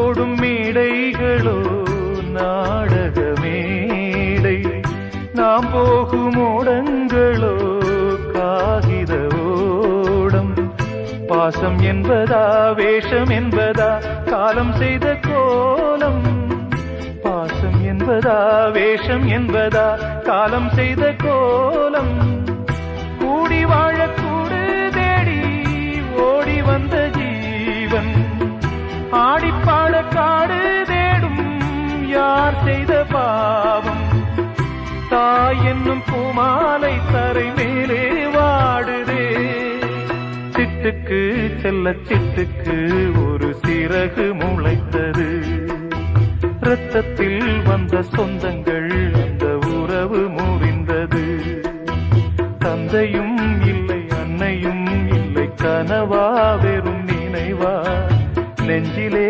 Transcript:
ஓடும் மேடைகளோ நாடக மேடை, நாம் போகும் ஓடங்களோ காகித ஓடம். பாசம் என்பதா வேஷம் என்பதா காலம் செய்த கோலம், பாசம் என்பதா வேஷம் என்பதா காலம் செய்த கோலம். கூடி வாழக்கூடு தேடி ஓடி வந்த ஜீவன், ஆடிப்பாட காடு தேடும் யார் செய்த பாவம். தாய் என்னும் பூமாலை தரை மேலே வாடுதே, சிட்டுக்கு செல்ல சிட்டுக்கு ஒரு சிறகு முளைத்தது. இரத்தத்தில் வந்த சொந்தங்கள் அந்த உறவு முறிந்தது. தந்தையும் இல்லை அன்னையும் இல்லை, கனவா வெறும் நினைவா நெஞ்சிலே